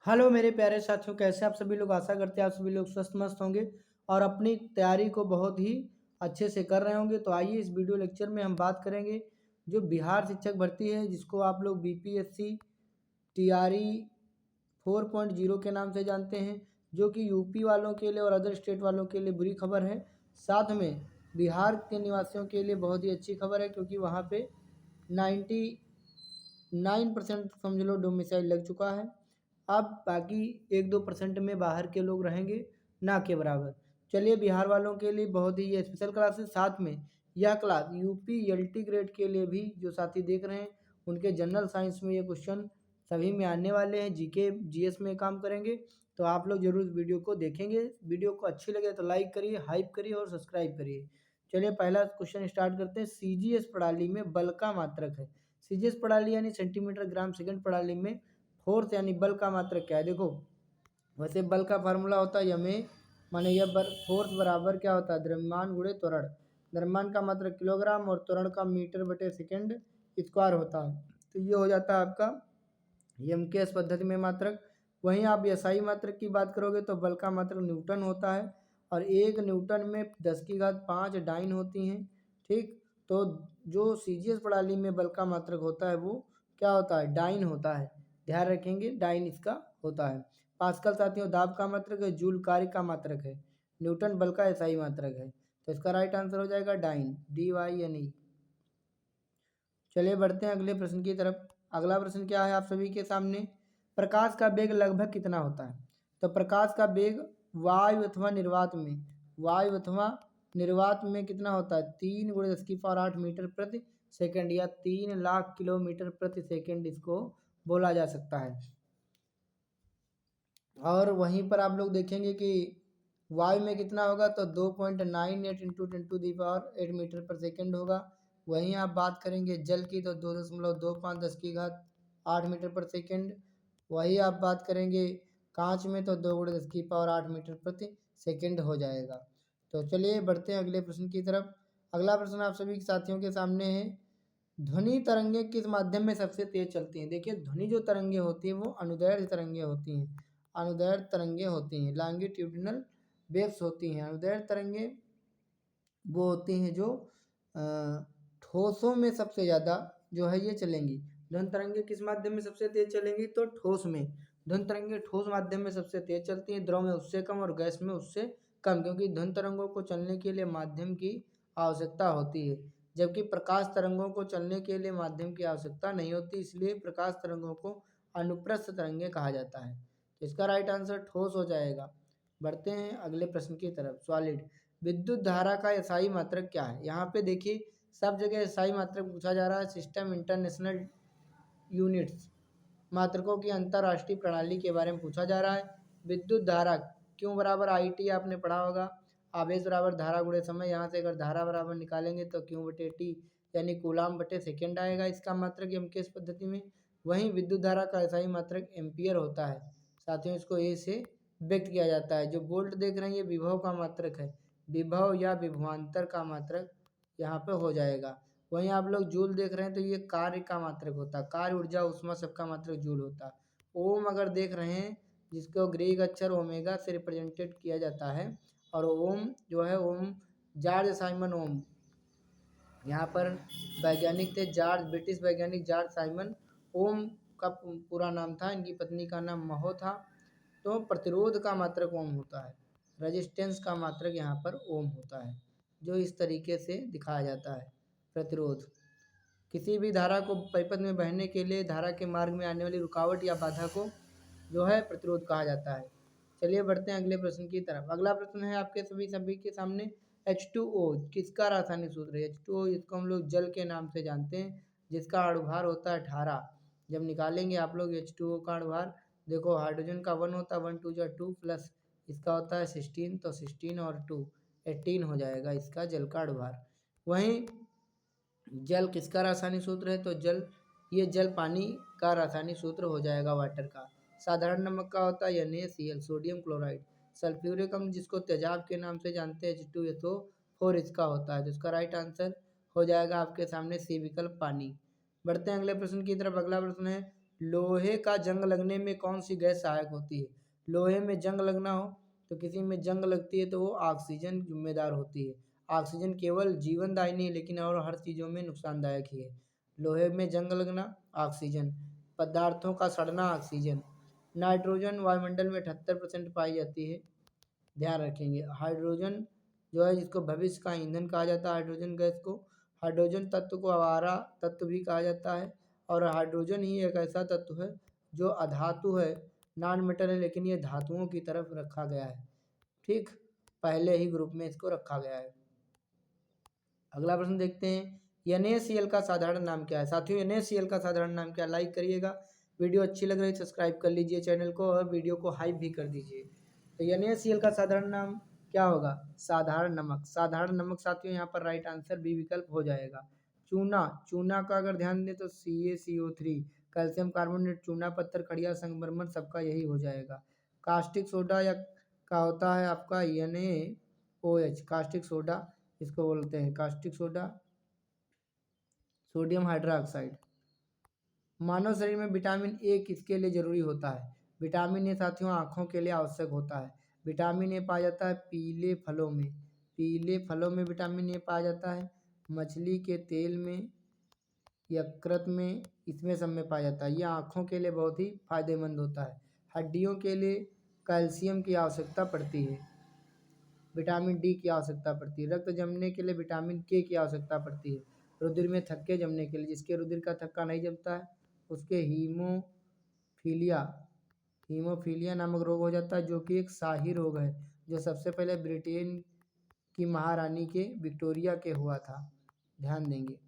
Hello मेरे प्यारे साथियों, कैसे आप सभी लोग। आशा करते हैं आप सभी लोग स्वस्थ मस्त होंगे और अपनी तैयारी को बहुत ही अच्छे से कर रहे होंगे। तो आइए इस वीडियो लेक्चर में हम बात करेंगे जो बिहार शिक्षक भर्ती है, जिसको आप लोग बीपीएससी टीआरई 4.0 के नाम से जानते हैं, जो कि यूपी वालों के लिए और अदर स्टेट वालों के लिए बुरी खबर है। साथ में बिहार के निवासियों के लिए बहुत ही अच्छी खबर है, क्योंकि वहाँ पे 99% समझ लो डोमिसाइल लग चुका है। अब बाकी 1-2% में बाहर के लोग रहेंगे, ना के बराबर। चलिए, बिहार वालों के लिए बहुत ही ये स्पेशल क्लास है। साथ में यह क्लास यूपी एलटी ग्रेड के लिए भी जो साथी देख रहे हैं, उनके जनरल साइंस में ये क्वेश्चन सभी में आने वाले हैं। जीके जीएस में काम करेंगे, तो आप लोग जरूर इस वीडियो को देखेंगे। वीडियो को अच्छी लगे तो लाइक करिए, हाइप करिए और सब्सक्राइब करिए। चलिए, पहला क्वेश्चन स्टार्ट करते हैं। सीजीएस प्रणाली में बल का मात्रक है। सीजीएस प्रणाली यानी सेंटीमीटर ग्राम सेकंड प्रणाली में फोर्स यानी बल का मात्रक क्या है। देखो, वैसे बल का फार्मूला होता है यमे, माने यह फोर्स बराबर क्या होता है, द्रव्यमान गुणे त्वरण। द्रव्यमान का मात्रक किलोग्राम और त्वरण का मीटर बटे सेकंड स्क्वायर होता है। तो ये हो जाता है आपका यम के एस पद्धति में मात्रक। वहीं आप एसआई मात्रक की बात करोगे तो बल का मात्रक न्यूटन होता है, और 1 न्यूटन में 10⁵ डाइन होती हैं। ठीक, तो जो सीजीएस प्रणाली में बल का मात्रक होता है वो क्या होता है, डाइन होता है। ध्यान रखेंगे, डाइन इसका होता है। पास्कल साथियों दाब का मात्रक है, जूल कार्य का मात्रक है, न्यूटन बल का एसआई मात्रक है। तो इसका राइट आंसर हो जाएगा डाइन, DYNE। चलिए बढ़ते हैं अगले प्रश्न की तरफ। अगला प्रश्न क्या है आप सभी के सामने। प्रकाश का वेग लगभग कितना होता है। तो प्रकाश का वेग वायु अथवा निर्वात में कितना होता है, 3 × 10⁸ मीटर प्रति सेकंड, या 3 लाख किलोमीटर प्रति सेकंड इसको बोला जा सकता है। और वहीं पर आप लोग देखेंगे कि वायु में कितना होगा, तो 2.98 इंटू 10⁸ मीटर पर सेकंड होगा। वहीं आप बात करेंगे जल की तो 2.25 10⁸ मीटर पर सेकंड। वही आप बात करेंगे कांच में तो 2 × 10⁸ मीटर प्रति सेकंड हो जाएगा। तो चलिए बढ़ते हैं अगले प्रश्न की तरफ। अगला प्रश्न आप सभी साथियों के सामने है। ध्वनि तरंगे किस माध्यम में सबसे तेज चलती हैं। देखिए, ध्वनि जो तरंगे होती है वो अनुदैर्ध्य तरंगे होती हैं। अनुदैर्ध्य तरंगे होती हैं, लॉन्गिट्यूडिनल वेव्स होती हैं। अनुदैर्ध्य तरंगे वो होती हैं जो ठोसों में सबसे ज़्यादा जो है ये चलेंगी। ध्वनि तरंगे किस माध्यम में सबसे तेज चलेंगी, तो ठोस में। ध्वनि तरंगे ठोस माध्यम में सबसे तेज चलती हैं, द्रव में उससे कम और गैस में उससे कम, क्योंकि ध्वनि तरंगों को चलने के लिए माध्यम की आवश्यकता होती है, जबकि प्रकाश तरंगों को चलने के लिए माध्यम की आवश्यकता नहीं होती। इसलिए प्रकाश तरंगों को अनुप्रस्थ तरंगे कहा जाता है। तो इसका राइट आंसर ठोस हो जाएगा। बढ़ते हैं अगले प्रश्न की तरफ। सॉलिड। विद्युत धारा का एसआई मात्रक क्या है। यहाँ पे देखिए, सब जगह एसआई मात्रक पूछा जा रहा है। सिस्टम इंटरनेशनल यूनिट्स, मात्रकों की अंतरराष्ट्रीय प्रणाली के बारे में पूछा जा रहा है। विद्युत धारा क्यों बराबर IT आपने पढ़ा होगा, आवेश बराबर धारा गुणे समय। यहाँ से अगर धारा बराबर निकालेंगे तो Q बटे T यानी कूलाम बटे सेकेंड आएगा इसका मात्रक एम के इस पद्धति में। वहीं विद्युत धारा का एसआई मात्रक एम्पियर होता है। साथियों, इसको ए से व्यक्त किया जाता है। जो वोल्ट देख रहे हैं ये विभव का मात्रक है, विभव या विभवांतर का मात्रक यहाँ पे हो जाएगा। वहीं आप लोग जूल देख रहे हैं तो ये कार्य का मात्रक होता है, कार्य ऊर्जा उष्मा सबका मात्रक जूल होता है। ओम अगर देख रहे हैं, जिसको ग्रीक अक्षर ओमेगा से रिप्रेजेंटेड किया जाता है, और ओम जो है ओम जॉर्ज साइमन ओम, यहाँ पर वैज्ञानिक थे जॉर्ज, ब्रिटिश वैज्ञानिक जॉर्ज साइमन ओम का पूरा नाम था। इनकी पत्नी का नाम महो था। तो प्रतिरोध का मात्रक ओम होता है, रेजिस्टेंस का मात्रक यहाँ पर ओम होता है, जो इस तरीके से दिखाया जाता है। प्रतिरोध किसी भी धारा को परिपथ में बहने के लिए धारा के मार्ग में आने वाली रुकावट या बाधा को जो है प्रतिरोध कहा जाता है। चलिए बढ़ते हैं अगले प्रश्न की तरफ। अगला प्रश्न है आपके सभी के सामने। H2O किसका रासायनिक सूत्र है। H2O इसको हम लोग जल के नाम से जानते हैं, जिसका अणुभार होता है 18। जब निकालेंगे आप लोग H2O का अणुभार, देखो हाइड्रोजन का 1 होता है, 1 2 2 प्लस इसका होता है 16, तो 16 और 2 18 हो जाएगा इसका जल का अणुभार। वहीं जल किसका रासायनिक सूत्र है, तो जल ये जल पानी का रासायनिक सूत्र हो जाएगा वाटर का। साधारण नमक का होता है NaCl, सोडियम क्लोराइड। सल्फ्यूरिक अम्ल जिसको तेजाब के नाम से जानते हैं H2SO4 इसका होता है। तो इसका राइट आंसर हो जाएगा आपके सामने सी विकल्प पानी। बढ़ते हैं अगले प्रश्न की तरफ। अगला प्रश्न है, लोहे का जंग लगने में कौन सी गैस सहायक होती है? लोहे में जंग लगना हो तो किसी में जंग लगती है तो वो ऑक्सीजन जिम्मेदार होती है। ऑक्सीजन केवल जीवनदायिनी है लेकिन और हर चीज़ों में नुकसानदायक ही है। लोहे में जंग लगना ऑक्सीजन, पदार्थों का सड़ना ऑक्सीजन, नाइट्रोजन वायुमंडल में 78% पाई जाती है। ध्यान रखेंगे। हाइड्रोजन जो है जिसको भविष्य का ईंधन कहा जाता है, हाइड्रोजन गैस को। हाइड्रोजन तत्व को आवारा तत्व भी कहा जाता है और हाइड्रोजन ही एक ऐसा तत्व है जो अधातु है, नॉन मेटल है, लेकिन ये धातुओं की तरफ रखा गया है। ठीक, पहले ही ग्रुप में इसको रखा गया है। अगला प्रश्न देखते हैं, NaCl का साधारण नाम क्या है? साथियों NaCl का साधारण नाम क्या है? लाइक करिएगा, वीडियो अच्छी लग रही है सब्सक्राइब कर लीजिए चैनल को और वीडियो को हाइप भी कर दीजिए। तो NaCl का साधारण नाम क्या होगा? साधारण नमक। साधारण नमक साथियों यहाँ पर राइट आंसर बी विकल्प हो जाएगा। चूना, चूना का अगर ध्यान दें तो CaCO3, कैल्शियम कार्बोनेट, चूना पत्थर, खड़िया, संगमरमर, सबका यही हो जाएगा। कास्टिक सोडा या का होता है आपका NaOH, कास्टिक सोडा इसको बोलते हैं, कास्टिक सोडा, सोडियम हाइड्रोक्साइड। मानव शरीर में विटामिन ए किसके लिए जरूरी होता है? विटामिन ए साथियों आँखों के लिए आवश्यक होता है। विटामिन ए पाया जाता है पीले फलों में, पीले फलों में विटामिन ए पाया जाता है, मछली के तेल में, यकृत में, इसमें सब में पाया जाता है। यह आँखों के लिए बहुत ही फायदेमंद होता है। हड्डियों के लिए कैल्शियम की आवश्यकता पड़ती है, विटामिन डी की आवश्यकता पड़ती है। रक्त जमने के लिए विटामिन के की आवश्यकता पड़ती है। रुधिर में थक्के जमने के लिए, जिसके रुधिर का थक्का नहीं जमता है उसके हीमोफीलिया, हीमोफीलिया नामक रोग हो जाता है, जो कि एक शाही रोग है जो सबसे पहले ब्रिटेन की महारानी के विक्टोरिया के हुआ था। ध्यान देंगे।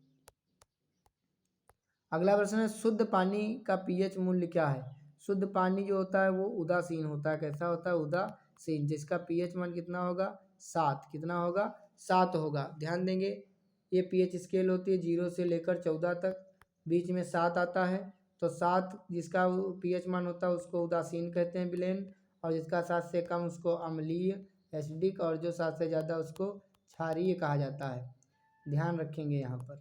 अगला प्रश्न है, शुद्ध पानी का पीएच मूल्य क्या है? शुद्ध पानी जो होता है वो उदासीन होता है। कैसा होता है? उदासीन, जिसका पीएच मान कितना होगा? 7। कितना होगा? 7 होगा। ध्यान देंगे, ये पीएच स्केल होती है 0 से लेकर 14 तक, बीच में 7 आता है तो 7 जिसका पीएच मान होता है उसको उदासीन कहते हैं, विलेन, और जिसका 7 से कम उसको अम्लीय, एसिडिक, और जो 7 से ज़्यादा उसको क्षारीय कहा जाता है। ध्यान रखेंगे यहाँ पर।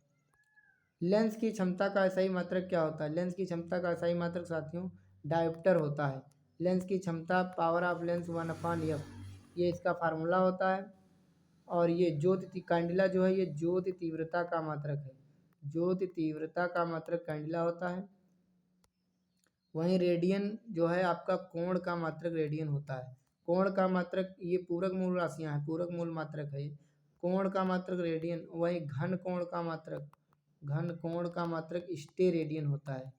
लेंस की क्षमता का सही मात्रक क्या होता है? लेंस की क्षमता का सही मात्रक साथियों डायोप्टर होता है। लेंस की क्षमता पावर ऑफ लेंस 1/f, ये इसका फार्मूला होता है। और ये ज्योति कैंडिला जो है ये ज्योति तीव्रता का मात्रक है, ज्योति तीव्रता का मात्रक कैंडिला होता है। वहीं रेडियन जो है आपका कोण का मात्रक रेडियन होता है। कोण का मात्रक, ये पूरक मूल राशियां हैं, पूरक मूल मात्रक है ये। कोण का मात्रक रेडियन, वहीं घन कोण का मात्रक, घन कोण का मात्रक स्टेरेडियन होता है,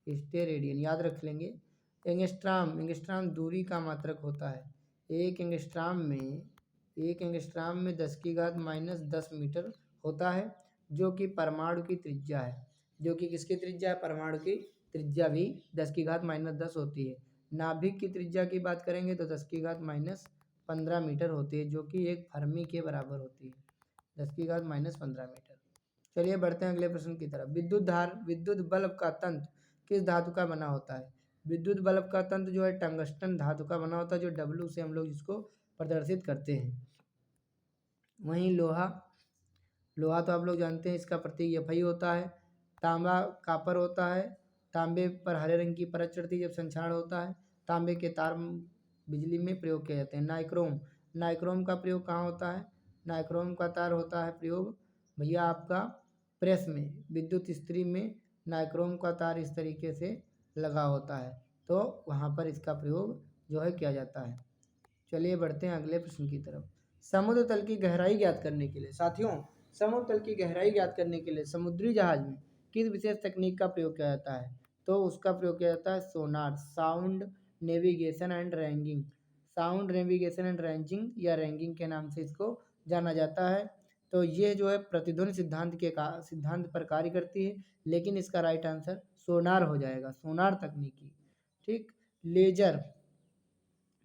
स्टेरेडियन याद रख लेंगे। एंगस्ट्राम, एंगस्ट्राम दूरी का मात्रक होता है। एक एंगस्ट्राम में 10⁻⁻10 मीटर होता है, जो कि परमाणु की त्रिज्या है। जो कि किसकी त्रिज्या है? परमाणु की त्रिज्या भी 10⁻⁻10 होती है। नाभिक की त्रिज्या की बात करेंगे तो 10⁻15 मीटर होती है, जो कि एक फर्मी के बराबर होती है, 10⁻15 मीटर। चलिए बढ़ते हैं अगले प्रश्न की तरफ। विद्युत बल्ब का तंत्र किस धातु का बना होता है? विद्युत बल्ब का तंत्र जो है टंगस्टन धातु का बना होता है, जो W से हम लोग इसको प्रदर्शित करते हैं। वहीं लोहा, लोहा तो आप लोग जानते हैं इसका प्रतीक Fe होता है। तांबा कापर होता है, तांबे पर हरे रंग की परत चढ़ती है जब संक्षारण होता है। तांबे के तार बिजली में प्रयोग किए जाते हैं। नाइक्रोम, नाइक्रोम का प्रयोग कहाँ होता है? नाइक्रोम का तार होता है प्रयोग भैया आपका प्रेस में, विद्युत इस्त्री में नाइक्रोम का तार इस तरीके से लगा होता है, तो वहाँ पर इसका प्रयोग जो है किया जाता है। चलिए बढ़ते हैं अगले प्रश्न की तरफ। समुद्र तल की गहराई ज्ञात करने के लिए साथियों, समुद्र तल की गहराई ज्ञात करने के लिए समुद्री जहाज में किस विशेष तकनीक का प्रयोग किया जाता है? तो उसका प्रयोग किया जाता है sonar, sound navigation and ranging, sound navigation and ranging या रैंगिंग के नाम से इसको जाना जाता है। तो ये जो है प्रतिध्वनि सिद्धांत पर कार्य करती है, लेकिन इसका राइट आंसर सोनार हो जाएगा, सोनार तकनीकी। ठीक, लेजर,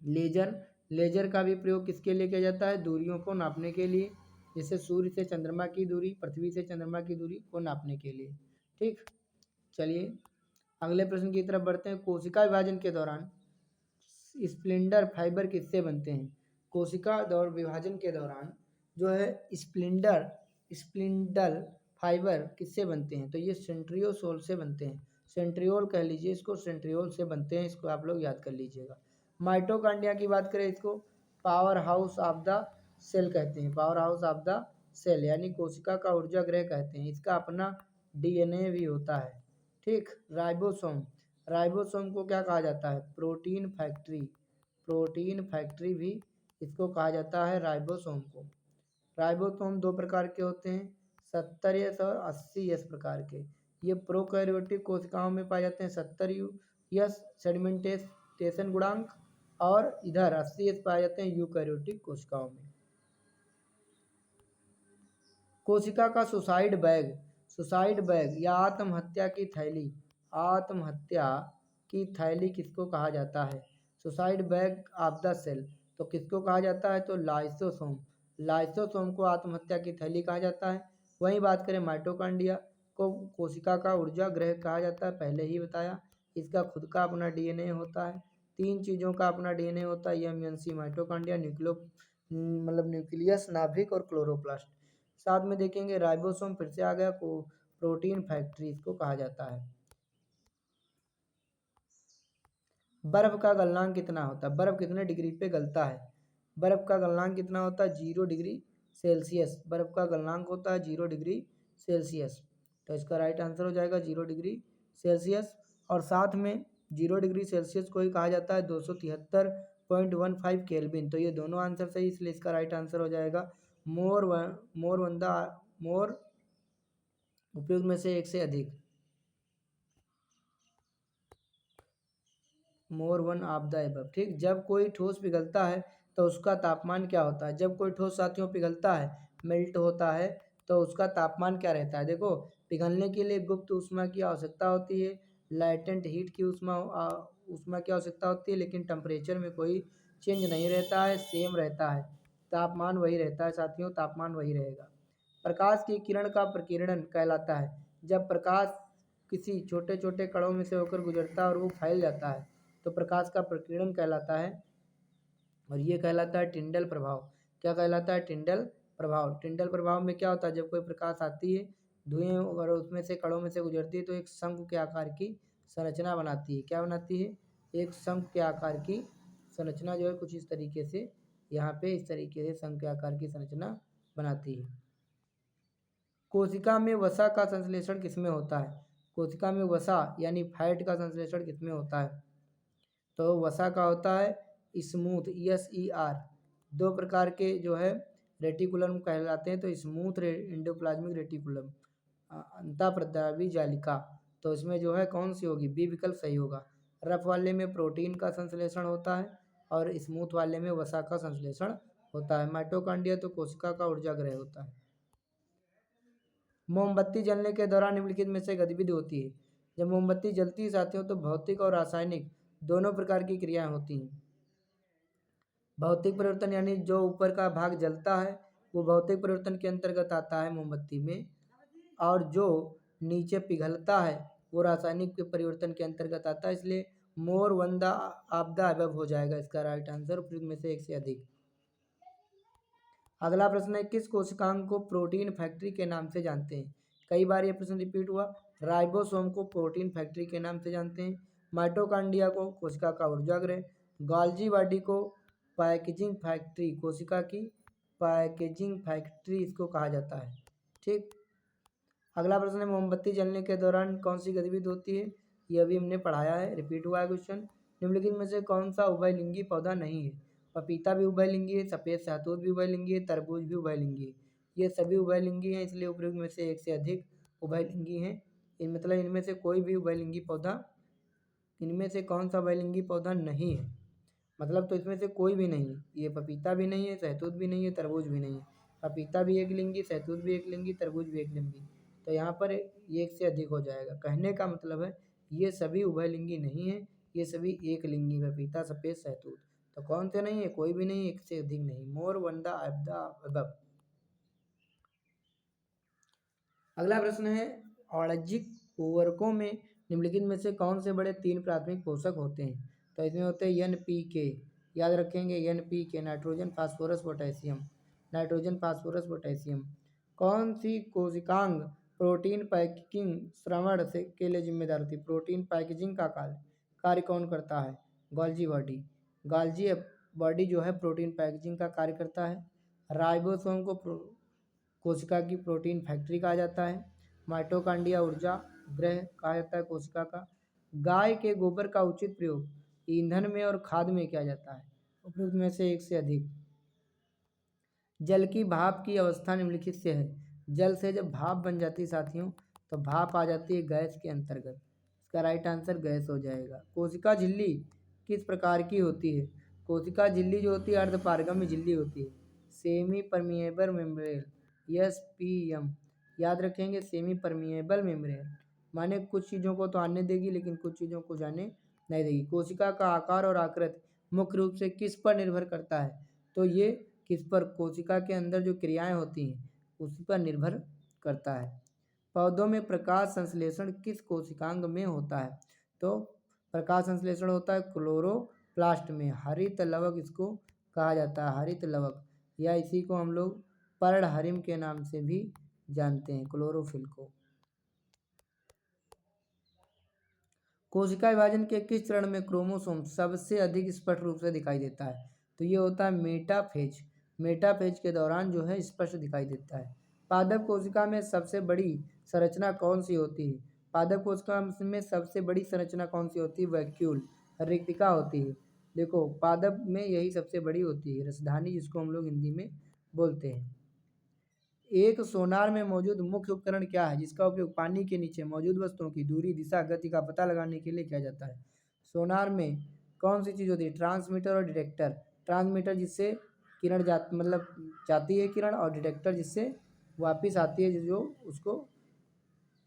लेजर, लेजर का भी प्रयोग किसके लिए किया जाता है? दूरियों को नापने के लिए, जैसे सूर्य से चंद्रमा की दूरी, पृथ्वी से चंद्रमा की दूरी को नापने के लिए। ठीक, चलिए अगले प्रश्न की तरफ बढ़ते हैं। कोशिका विभाजन के दौरान स्प्लिंडर फाइबर किससे बनते हैं? कोशिका दौर विभाजन के दौरान जो है स्प्लिंडल फाइबर किससे बनते हैं? तो ये सेंट्रियोसोल से बनते हैं, सेंट्रियोल कह लीजिए इसको, सेंट्रियोल से बनते हैं, इसको आप लोग याद कर लीजिएगा। माइटोकॉन्ड्रिया की बात करें, इसको power house of the cell कहते हैं, power house of the cell यानी कोशिका का ऊर्जा गृह कहते हैं। इसका अपना डीएनए भी होता है। ठीक, राइबोसोम, राइबोसोम को क्या कहा जाता है? प्रोटीन फैक्ट्री, प्रोटीन फैक्ट्री भी इसको कहा जाता है राइबोसोम को। राइबोसोम दो प्रकार के होते हैं, 70S और 80S प्रकार के। ये प्रोकैरियोटिक कोशिकाओं में पाए जाते हैं 70S सेडिमेंटेशन गुणांक, और इधर 80S पाए जाते हैं यूकैरियोटिक कोशिकाओं में। कोशिका का सुसाइड बैग, सुसाइड बैग या आत्महत्या की थैली, आत्महत्या की थैली किसको कहा जाता है? Suicide bag of the cell, तो किसको कहा जाता है? तो लाइसोसोम, लाइसोसोम को आत्महत्या की थैली कहा जाता है। वहीं बात करें माइटोकॉन्ड्रिया को कोशिका का ऊर्जा गृह कहा जाता है, पहले ही बताया। इसका खुद का अपना डीएनए होता है, तीन चीज़ों का अपना डीएनए होता है, एमएनसी माइटोकॉन्ड्रिया, न्यूक्लियस, नाभिक और क्लोरोप्लास्ट। साथ में देखेंगे राइबोसोम, फिर से आ गया को प्रोटीन फैक्ट्री इसको कहा जाता है। बर्फ का गलनांक कितना होता है? बर्फ कितने डिग्री पे गलता है? बर्फ का गलनांक कितना होता है? 0 डिग्री सेल्सियस। बर्फ का गलनांक होता है 0 डिग्री सेल्सियस। तो इसका राइट आंसर हो जाएगा 0 डिग्री सेल्सियस। और साथ में 0 डिग्री सेल्सियस को ही कहा जाता है 273.15 केल्विन। तो ये दोनों आंसर सही, इसलिए इसका राइट आंसर हो जाएगा मोर उपयुक्त में से एक से अधिक, more one of the above. ठीक, जब कोई ठोस पिघलता है तो उसका तापमान क्या होता है? जब कोई ठोस साथियों पिघलता है, मेल्ट होता है, तो उसका तापमान क्या रहता है? देखो, पिघलने के लिए गुप्त ऊष्मा की आवश्यकता होती है, लाइटेंट हीट की ऊष्मा की आवश्यकता होती है, लेकिन टेम्परेचर में कोई चेंज नहीं रहता है, सेम रहता है, तापमान वही रहता है साथियों, तापमान वही रहेगा। प्रकाश की किरण का प्रकीर्णन कहलाता है जब प्रकाश किसी छोटे छोटे कणों में से होकर गुजरता है और वो फैल जाता है, तो प्रकाश का प्रकीर्णन कहलाता है। और ये कहलाता है टिंडल प्रभाव। क्या कहलाता है? टिंडल प्रभाव। टिंडल प्रभाव में क्या होता है? जब कोई प्रकाश आती है, धुएं और उसमें से कणों में से गुजरती है, तो एक शंकु के आकार की संरचना बनाती है। क्या बनाती है? एक शंकु के आकार की संरचना, जो है कुछ इस तरीके से, यहाँ पे इस तरीके से शंकु के आकार की संरचना बनाती है। कोशिका में वसा का संश्लेषण किसमें होता है? कोशिका में वसा यानी फैट का संश्लेषण किसमें होता है? तो वसा का होता है स्मूथ, ESER। दो प्रकार के जो है रेटिकुलम कहलाते हैं, तो स्मूथ एंडोप्लाज्मिक रेटिकुलम, अंतःप्रद्रावी जालिका। तो इसमें जो है कौन सी होगी? बी विकल्प सही होगा। रफ वाले में प्रोटीन का संश्लेषण होता है और स्मूथ वाले में वसा का संश्लेषण होता है। माइटोकॉन्ड्रिया तो कोशिका का ऊर्जा गृह होता है। मोमबत्ती जलने के दौरान निम्नलिखित में से गतिविधि होती है। जब मोमबत्ती जलती है साथियों, तो भौतिक और रासायनिक दोनों प्रकार की क्रियाएं होती हैं। भौतिक परिवर्तन यानी जो ऊपर का भाग जलता है वो भौतिक परिवर्तन के अंतर्गत आता है मोमबत्ती में, और जो नीचे पिघलता है वो रासायनिक परिवर्तन के अंतर्गत आता है। इसलिए more one the of the above हो जाएगा इसका राइट आंसर, उपयुक्त में से एक से अधिक। अगला प्रश्न है, किस कोशिकांग को प्रोटीन फैक्ट्री के नाम से जानते हैं? कई बार ये प्रश्न रिपीट हुआ। राइबोसोम को प्रोटीन फैक्ट्री के नाम से जानते हैं, माइटोकॉन्ड्रिया को कोशिका का ऊर्जा गृह, गोल्गी बॉडी को पैकेजिंग फैक्ट्री, कोशिका की पैकेजिंग फैक्ट्री इसको कहा जाता है। ठीक, अगला प्रश्न है, मोमबत्ती जलने के दौरान कौन सी गतिविधि होती है? ये अभी हमने पढ़ाया है, रिपीट हुआ है क्वेश्चन। निम्नलिखित में से कौन सा उभयलिंगी पौधा नहीं है? पपीता भी उभयलिंगी है, सफ़ेद शहतूत भी उभयलिंगी है, तरबूज भी उभयलिंगी है। ये सभी उभयलिंगी हैं, इसलिए उपयुक्त में से एक से अधिक उभयलिंगी हैं। मतलब इनमें से कोई भी उभयलिंगी पौधा, इनमें से कौन सा उभयलिंगी पौधा नहीं है? मतलब तो इसमें से कोई भी नहीं है। ये पपीता भी नहीं है, शहतूत भी नहीं है, तरबूज भी नहीं है। पपीता भी एक लिंगी, शहतूत भी एक लिंगी, तरबूज भी एक लिंगी। तो यहाँ पर ये एक से अधिक हो जाएगा। कहने का मतलब है ये सभी उभयलिंगी नहीं है, ये सभी एक लिंगी, पपीता, सफ़ेद, शहतूत। तो कौन से नहीं है? कोई भी नहीं, एक से अधिक नहीं। More one the above. अगला प्रश्न है, वाणिज्यिक उर्वरकों में निम्नलिखित में से कौन से बड़े तीन प्राथमिक पोषक होते हैं? तो इसमें होते हैं NPK, याद रखेंगे NPK, nitrogen phosphorus potassium, nitrogen phosphorus potassium. कौन सी कोशिकांग प्रोटीन पैकिंग श्रवण से के लिए जिम्मेदार होती है। प्रोटीन पैकेजिंग का कार्य कौन करता है? Golgi body. गोल्जी बॉडी जो है प्रोटीन पैकेजिंग का कार्य करता है। राइबोसोम को कोशिका की प्रोटीन फैक्ट्री कहा जाता है। माइटोकांड्रिया ऊर्जा गृह कहा जाता है कोशिका का। गाय के गोबर का उचित प्रयोग ईंधन में और खाद में किया जाता है। उपयुक्त में से एक से अधिक। जल की भाप की अवस्था निम्नलिखित से है। जल से जब भाप बन जाती है साथियों तो भाप आ जाती है गैस के अंतर्गत। इसका राइट आंसर गैस हो जाएगा। कोशिका झिल्ली किस प्रकार की होती है? कोशिका झिल्ली जो होती है अर्धपारगम्य झिल्ली होती है। सेमी परमिएबल मेम्ब्रेन SPM याद रखेंगे। सेमी परमिएबल मेम्ब्रेन माने कुछ चीज़ों को तो आने देगी लेकिन कुछ चीज़ों को जाने नहीं देगी। कोशिका का आकार और आकृति मुख्य रूप से किस पर निर्भर करता है? तो ये किस पर? कोशिका के अंदर जो क्रियाएं होती हैं उस पर निर्भर करता है। पौधों में प्रकाश संश्लेषण किस कोशिकांग में होता है? तो प्रकाश संश्लेषण होता है क्लोरोप्लास्ट में। हरित लवक इसको कहा जाता है, हरित लवक, या इसी को हम लोग पर्णहरिम के नाम से भी जानते हैं, क्लोरोफिल को। कोशिका विभाजन के किस चरण में क्रोमोसोम सबसे अधिक स्पष्ट रूप से दिखाई देता है? तो ये होता है मेटाफेज। मेटाफेज के दौरान जो है स्पष्ट दिखाई देता है। पादप कोशिका में सबसे बड़ी संरचना कौन सी होती है? पादप कोशिका में सबसे बड़ी संरचना कौन सी होती है? वैक्यूल, रिक्तिका होती है। देखो पादप में यही सबसे बड़ी होती है, रसधानी जिसको हम लोग हिंदी में बोलते हैं। एक सोनार में मौजूद मुख्य उपकरण क्या है जिसका उपयोग पानी के नीचे मौजूद वस्तुओं की दूरी, दिशा, गति का पता लगाने के लिए किया जाता है? सोनार में कौन सी चीज़ होती है? ट्रांसमीटर और डिटेक्टर। ट्रांसमीटर जिससे किरण जाती है किरण, और डिटेक्टर जिससे वापस आती है जो उसको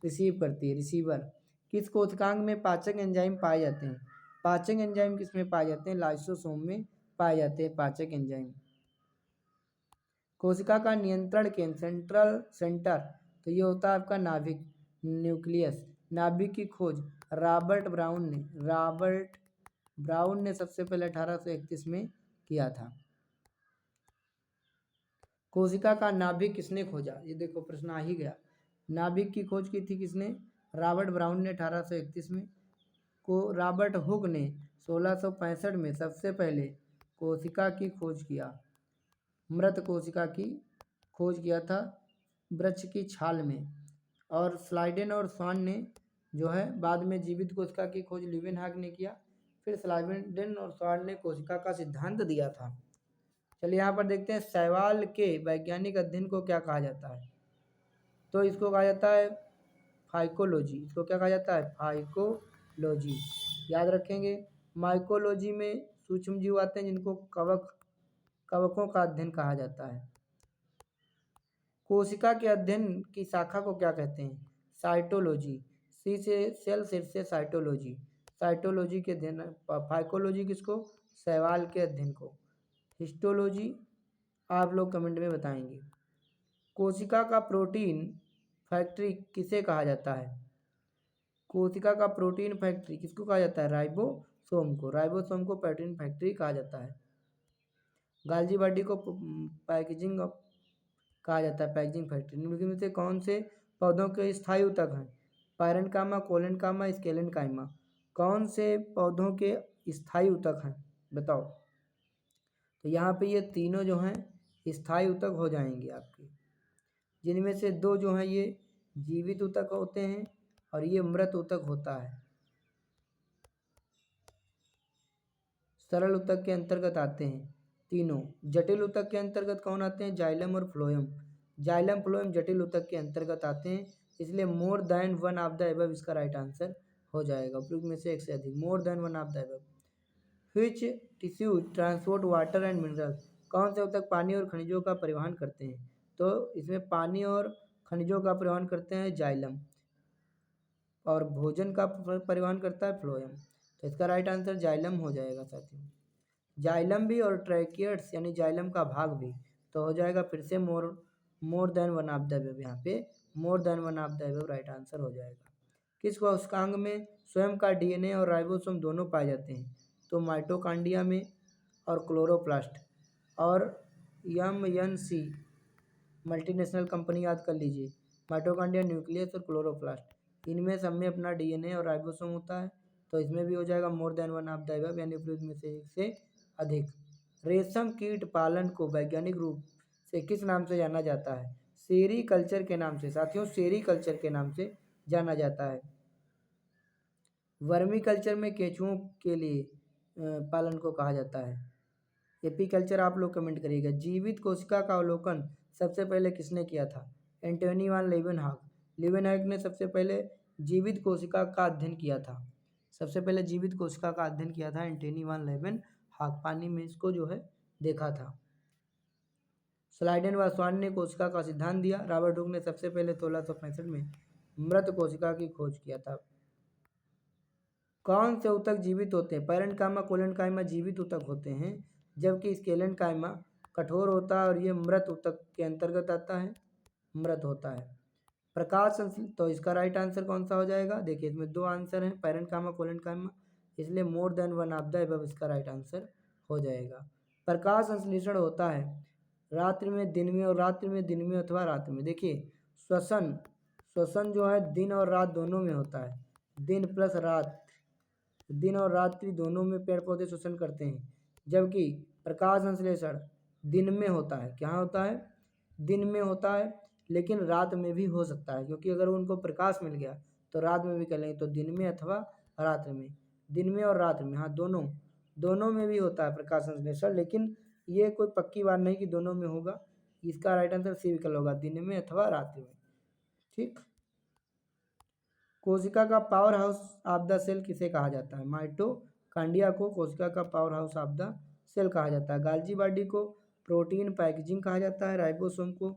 रिसीव करती है, रिसीवर। किस कोशिकांग में पाचक एंजाइम पाए जाते हैं? पाचक एंजाइम किस में पाए जाते हैं? लाइसोसोम में पाए जाते हैं पाचक एंजाइम। कोशिका का नियंत्रण केंद्र सेंट्रल सेंटर तो ये होता है आपका नाभिक, न्यूक्लियस। नाभिक की खोज रॉबर्ट ब्राउन ने सबसे पहले 1831 में किया था। कोशिका का नाभिक किसने खोजा? ये देखो प्रश्न आ ही गया। नाभिक की खोज की थी किसने? रॉबर्ट ब्राउन ने 1831 में। को रॉबर्ट हुक ने 1665 में सबसे पहले कोशिका की खोज किया, मृत कोशिका की खोज किया था वृक्ष की छाल में। और स्लाइडेन और स्वान ने जो है बाद में जीवित कोशिका की खोज लीवेनहॉग ने किया। फिर स्लाइडेन और स्वान ने कोशिका का सिद्धांत दिया था। चलिए यहाँ पर देखते हैं शैवाल के वैज्ञानिक अध्ययन को क्या कहा जाता है? तो इसको कहा जाता है फाइकोलॉजी। इसको क्या कहा जाता है? फाइकोलॉजी। याद रखेंगे। माइकोलॉजी में सूक्ष्म जीव आते हैं जिनको कवकों का अध्ययन कहा जाता है। कोशिका के अध्ययन की शाखा को क्या कहते हैं? साइटोलॉजी। सी से सेल, सिर से साइटोलॉजी। साइटोलॉजी के अध्ययन। फाइकोलॉजी किसको? शैवाल के अध्ययन को। हिस्टोलॉजी आप लोग कमेंट में बताएंगे। कोशिका का प्रोटीन फैक्ट्री किसे कहा जाता है? कोशिका का प्रोटीन फैक्ट्री किसको कहा जाता है? राइबोसोम को। राइबोसोम को प्रोटीन फैक्ट्री कहा जाता है। गाल्जी बॉडी को पैकेजिंग कहा जाता है, पैकेजिंग फैक्ट्री। निम्नलिखित में से कौन से पौधों के स्थायी ऊतक हैं? Parenchyma, collenchyma, sclerenchyma. कौन से पौधों के स्थायी ऊतक हैं बताओ? तो यहाँ पे ये तीनों जो हैं स्थायी ऊतक हो जाएंगे आपके, जिनमें से दो जो हैं ये जीवित ऊतक होते हैं और ये मृत ऊतक होता है। सरल ऊतक के अंतर्गत आते हैं तीनों। जटिल ऊतक के अंतर्गत कौन आते हैं? जाइलम और फ्लोएम। जाइलम फ्लोएम जटिल ऊतक के अंतर्गत आते हैं, इसलिए more than one of the above इसका राइट आंसर हो जाएगा। उपयुक्त में से एक से अधिक, more than one of the above. Which tissue transport water and minerals? कौन से ऊतक पानी और खनिजों का परिवहन करते हैं? तो इसमें पानी और खनिजों का परिवहन करते हैं जाइलम, और भोजन का परिवहन करता है फ्लोएम। तो इसका राइट आंसर जाइलम हो जाएगा साथियों। जाइलम भी और ट्रैकियड्स यानी जाइलम का भाग भी, तो हो जाएगा फिर से more than one of the above. यहाँ पे more than one of the above right answer हो जाएगा। किस कोशिकांग में स्वयं का डीएनए और राइबोसोम दोनों पाए जाते हैं? तो माइटोकांड्रिया में और क्लोरोप्लास्ट। और MNC मल्टीनेशनल कंपनी याद कर लीजिए, माइटोकॉन्ड्रिया, न्यूक्लियस और क्लोरोप्लास्ट, इनमें सब में अपना डीएनए और राइबोसोम होता है। तो इसमें भी हो जाएगा more than one of the above, यानी उपयुक्त में से एक से अधिक। रेशम कीट पालन को वैज्ञानिक रूप से किस नाम से जाना जाता है? सेरीकल्चर के नाम से साथियों, सेरीकल्चर के नाम से जाना जाता है। वर्मी कल्चर में केंचुओं के लिए पालन को कहा जाता है। एपीकल्चर आप लोग कमेंट करिएगा। जीवित कोशिका का अवलोकन सबसे पहले किसने किया था? एंटोनी वान लीवेनहॉक। लीवेनहॉक ने सबसे पहले जीवित कोशिका का अध्ययन किया था। सबसे पहले जीवित कोशिका का अध्ययन किया था एंटोनी वान लीवेनहॉक। पानी में इसको जो है देखा था। स्लाइडेन व स्वान ने कोशिका का सिद्धांत दिया। रॉबर्ट हुक ने सबसे पहले 1665 में मृत कोशिका की खोज किया था। कौन से ऊतक जीवित होते हैं? पैरेन्काइमा कोलेनकाइमा जीवित ऊतक होते हैं, जबकि स्केलेनकाइमा कठोर होता है और ये मृत ऊतक के अंतर्गत आता है, मृत होता है। प्रकाश तो इसका राइट आंसर कौन सा हो जाएगा? देखिए इसमें दो आंसर हैं, पैरेन्काइमा कोलेनकाइमा, इसलिए more than one of the above इसका राइट आंसर हो जाएगा। प्रकाश संश्लेषण होता है रात्रि में, दिन में, और रात्रि में, दिन में अथवा रात में। देखिए श्वसन, श्वसन जो है दिन और रात दोनों में होता है, दिन प्लस रात, दिन और रात्रि दोनों में पेड़ पौधे श्वसन करते हैं, जबकि प्रकाश संश्लेषण दिन में होता है। क्या होता है? दिन में होता है, लेकिन रात में भी हो सकता है, क्योंकि अगर उनको प्रकाश मिल गया तो रात में भी कर लेंगे। तो दिन में अथवा रात में, दिन में और रात में, हाँ दोनों में भी होता है प्रकाश संश्लेषण, लेकिन ये कोई पक्की बात नहीं कि दोनों में होगा। इसका राइट आंसर सी विकल्प होगा, दिन में अथवा रात में। ठीक। कोशिका का power house of the cell किसे कहा जाता है? माइटोकॉन्ड्रिया को कोशिका का power house of the cell कहा जाता है। गाल्जी बॉडी को प्रोटीन पैकेजिंग कहा जाता है। राइबोसोम को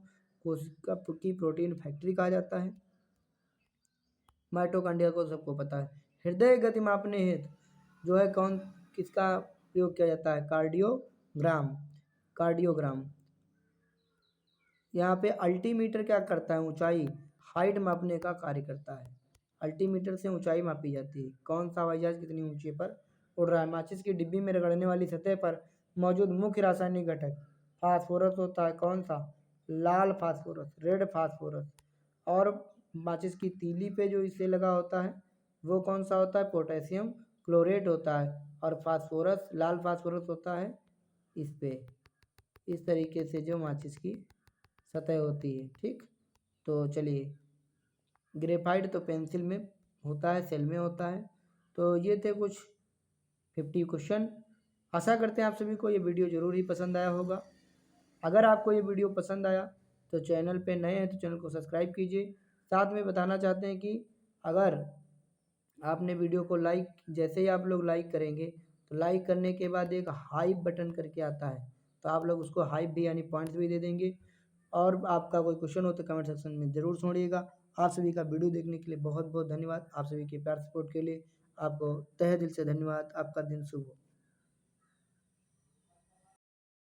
कोशिका की प्रोटीन फैक्ट्री कहा जाता है। माइटोकॉन्ड्रिया को सबको पता है। हृदय गति मापने हेतु जो है कौन किसका प्रयोग किया जाता है? Cardiogram, cardiogram. यहाँ पे अल्टीमीटर क्या करता है? ऊंचाई, हाइट मापने का कार्य करता है। अल्टीमीटर से ऊंचाई मापी जाती है। कौन सा हवाई जहाज कितनी ऊंचाई पर उड़ रहा है? माचिस की डिब्बी में रगड़ने वाली सतह पर मौजूद मुख्य रासायनिक घटक फास्फोरस होता है। कौन सा? लाल फास्फोरस, रेड फास्फोरस। और माचिस की तीली पे जो इसे लगा होता है वो कौन सा होता है? पोटेशियम क्लोरेट होता है। और फास्फोरस, लाल फास्फोरस होता है इस पे, इस तरीके से जो माचिस की सतह होती है। ठीक। तो चलिए, ग्रेफाइट तो पेंसिल में होता है, सेल में होता है। तो ये थे कुछ 50 क्वेश्चन। आशा करते हैं आप सभी को ये वीडियो ज़रूर ही पसंद आया होगा। अगर आपको ये वीडियो पसंद आया तो चैनल पे नए हैं तो चैनल को सब्सक्राइब कीजिए। साथ में बताना चाहते हैं कि अगर आपने वीडियो को लाइक, जैसे ही आप लोग लाइक करेंगे तो लाइक करने के बाद एक हाइप बटन करके आता है, तो आप लोग उसको हाइप भी यानी पॉइंट्स भी दे देंगे। और आपका कोई क्वेश्चन हो तो कमेंट सेक्शन में ज़रूर छोड़िएगा। आप सभी का वीडियो देखने के लिए बहुत बहुत धन्यवाद। आप सभी के प्यार सपोर्ट के लिए आपको तहे दिल से धन्यवाद। आपका दिन शुभ हो।